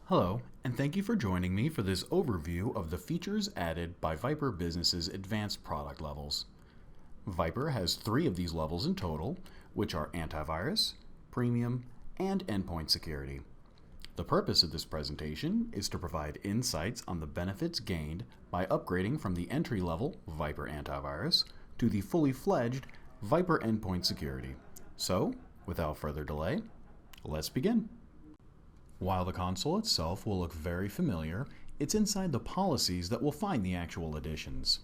Hello, and thank you for joining me for this overview of the features added by VIPRE Business's advanced product levels. VIPRE has 3 of these levels in total, which are antivirus, premium, and endpoint security. The purpose of this presentation is to provide insights on the benefits gained by upgrading from the entry-level VIPRE antivirus to the fully fledged VIPRE endpoint security. So, without further delay, let's begin. While the console itself will look very familiar, it's inside the policies that we'll find the actual additions.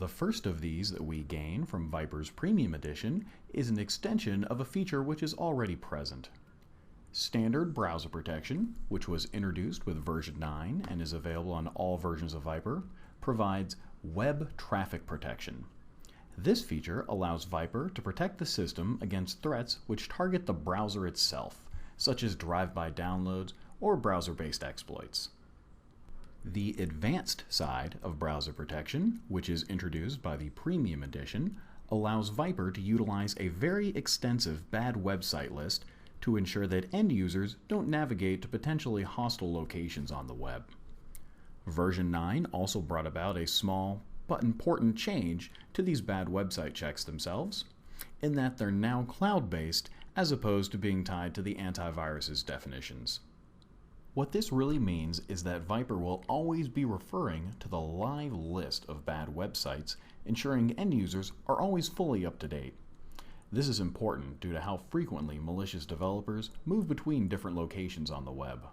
The first of these that we gain from VIPRE's Premium Edition is an extension of a feature which is already present. Standard Browser Protection, which was introduced with version 9 and is available on all versions of VIPRE, provides Web Traffic Protection. This feature allows VIPRE to protect the system against threats which target the browser itself, such as drive-by downloads or browser-based exploits. The advanced side of browser protection, which is introduced by the Premium Edition, allows VIPRE to utilize a very extensive bad website list to ensure that end users don't navigate to potentially hostile locations on the web. Version 9 also brought about a small but important change to these bad website checks themselves, in that they're now cloud-based as opposed to being tied to the antivirus's definitions. What this really means is that VIPRE will always be referring to the live list of bad websites, ensuring end users are always fully up to date. This is important due to how frequently malicious developers move between different locations on the web.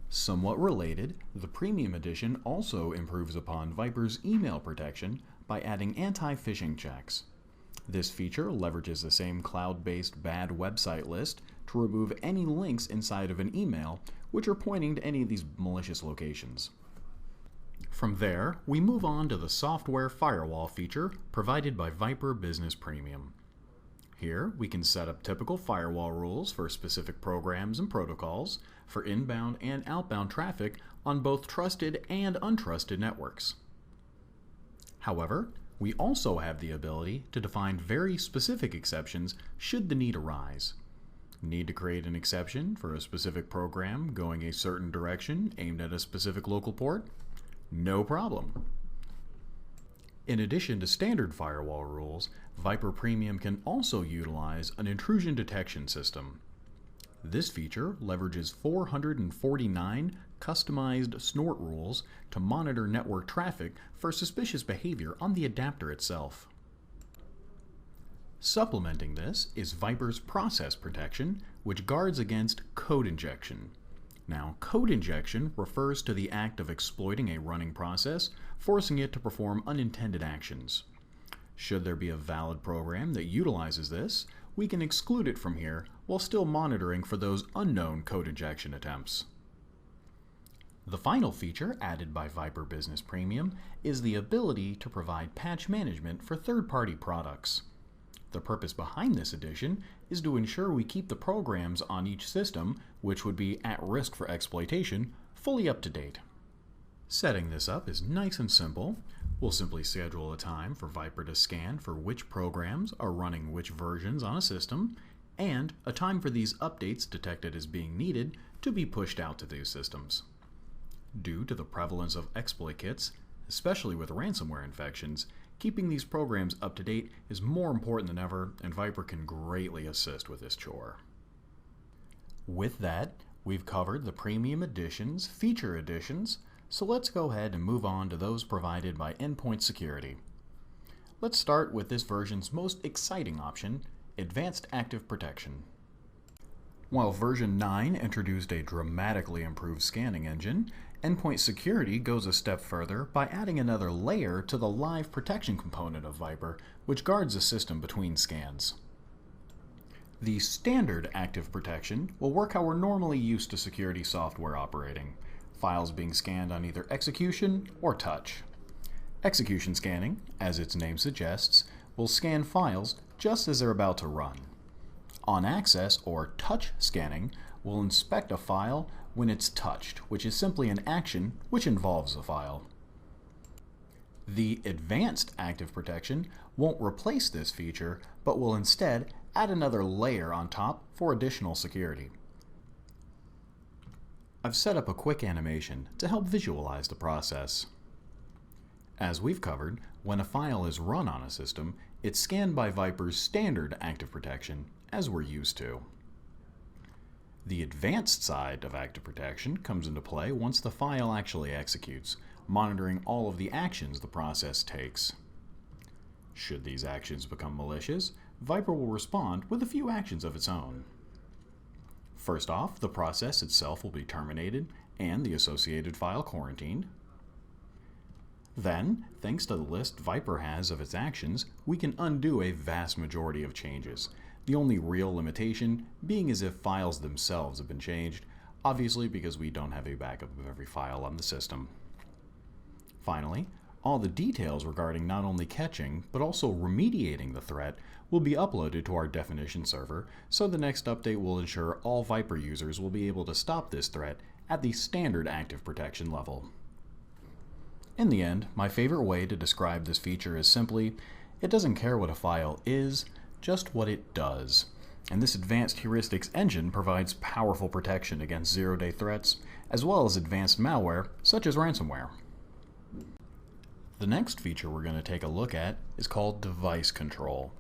Somewhat related, the Premium Edition also improves upon VIPRE's email protection by adding anti-phishing checks. This feature leverages the same cloud-based bad website list to remove any links inside of an email which are pointing to any of these malicious locations. From there, we move on to the software firewall feature provided by VIPRE Business Premium. Here, we can set up typical firewall rules for specific programs and protocols for inbound and outbound traffic on both trusted and untrusted networks. However, we also have the ability to define very specific exceptions should the need arise. Need to create an exception for a specific program going a certain direction aimed at a specific local port? No problem. In addition to standard firewall rules, VIPRE Premium can also utilize an intrusion detection system. This feature leverages 449 customized snort rules to monitor network traffic for suspicious behavior on the adapter itself. Supplementing this is VIPRE's process protection, which guards against code injection. Now, code injection refers to the act of exploiting a running process, forcing it to perform unintended actions. Should there be a valid program that utilizes this, we can exclude it from here while still monitoring for those unknown code injection attempts. The final feature added by VIPRE Business Premium is the ability to provide patch management for third-party products. The purpose behind this addition is to ensure we keep the programs on each system, which would be at risk for exploitation, fully up to date. Setting this up is nice and simple. We'll simply schedule a time for VIPRE to scan for which programs are running which versions on a system, and a time for these updates detected as being needed to be pushed out to these systems. Due to the prevalence of exploit kits, especially with ransomware infections, keeping these programs up to date is more important than ever, and VIPRE can greatly assist with this chore. With that, we've covered the Premium Edition's feature additions, so let's go ahead and move on to those provided by Endpoint Security. Let's start with this version's most exciting option, Advanced Active Protection. While version 9 introduced a dramatically improved scanning engine, Endpoint Security goes a step further by adding another layer to the live protection component of VIPRE, which guards the system between scans. The standard active protection will work how we're normally used to security software operating, files being scanned on either execution or touch. Execution scanning, as its name suggests, will scan files just as they're about to run. On access or touch scanning will inspect a file when it's touched, which is simply an action which involves a file. The advanced active protection won't replace this feature, but will instead add another layer on top for additional security. I've set up a quick animation to help visualize the process. As we've covered, when a file is run on a system, it's scanned by VIPRE's standard active protection, as we're used to. The advanced side of active protection comes into play once the file actually executes, monitoring all of the actions the process takes. Should these actions become malicious, VIPRE will respond with a few actions of its own. First off, the process itself will be terminated and the associated file quarantined. Then, thanks to the list VIPRE has of its actions, we can undo a vast majority of changes, the only real limitation being as if files themselves have been changed, obviously because we don't have a backup of every file on the system. Finally, all the details regarding not only catching, but also remediating the threat will be uploaded to our definition server, so the next update will ensure all VIPRE users will be able to stop this threat at the standard active protection level. In the end, my favorite way to describe this feature is simply, it doesn't care what a file is, just what it does. And this advanced heuristics engine provides powerful protection against zero-day threats, as well as advanced malware, such as ransomware. The next feature we're going to take a look at is called device control.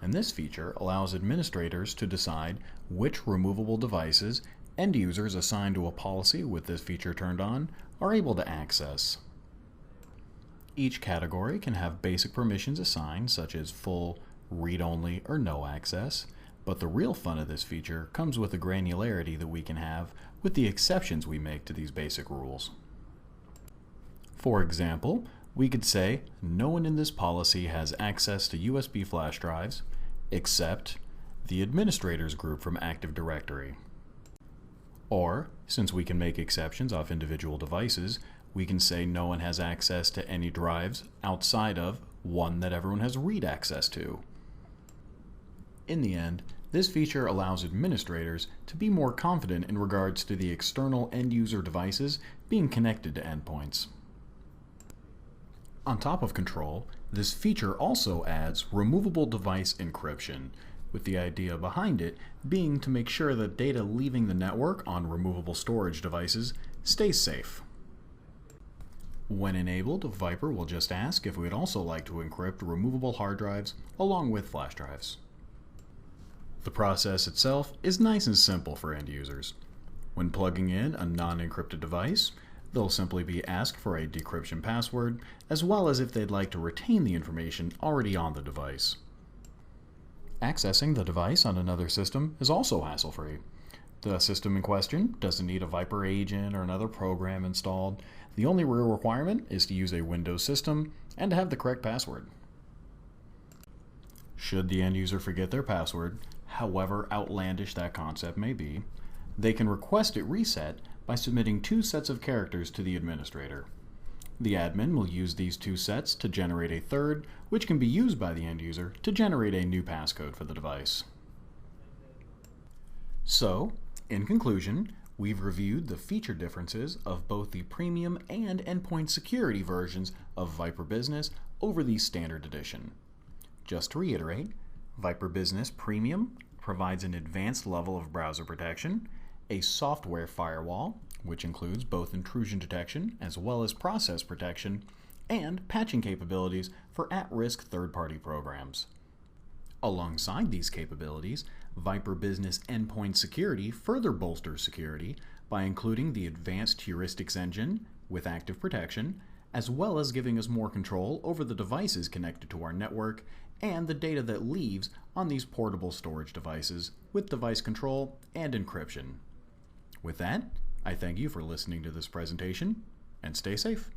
And this feature allows administrators to decide which removable devices end users assigned to a policy with this feature turned on are able to access. Each category can have basic permissions assigned, such as full, read-only, or no access, but the real fun of this feature comes with the granularity that we can have with the exceptions we make to these basic rules. For example, we could say no one in this policy has access to USB flash drives except the administrators group from Active Directory. Or, since we can make exceptions off individual devices, we can say no one has access to any drives outside of one that everyone has read access to. In the end, this feature allows administrators to be more confident in regards to the external end-user devices being connected to endpoints. On top of control, this feature also adds removable device encryption, with the idea behind it being to make sure that data leaving the network on removable storage devices stays safe. When enabled, VIPRE will just ask if we'd also like to encrypt removable hard drives along with flash drives. The process itself is nice and simple for end users. When plugging in a non-encrypted device, they'll simply be asked for a decryption password, as well as if they'd like to retain the information already on the device. Accessing the device on another system is also hassle-free. The system in question doesn't need a VIPRE agent or another program installed. The only real requirement is to use a Windows system and to have the correct password. Should the end user forget their password, however outlandish that concept may be, they can request it reset by submitting 2 sets of characters to the administrator. The admin will use these 2 sets to generate a third, which can be used by the end user to generate a new passcode for the device. So, in conclusion, we've reviewed the feature differences of both the premium and endpoint security versions of VIPRE Business over the standard edition. Just to reiterate, VIPRE Business Premium provides an advanced level of browser protection, a software firewall, which includes both intrusion detection as well as process protection, and patching capabilities for at-risk third-party programs. Alongside these capabilities, VIPRE Business Endpoint Security further bolsters security by including the advanced heuristics engine with active protection, as well as giving us more control over the devices connected to our network and the data that leaves on these portable storage devices with device control and encryption. With that, I thank you for listening to this presentation, and stay safe.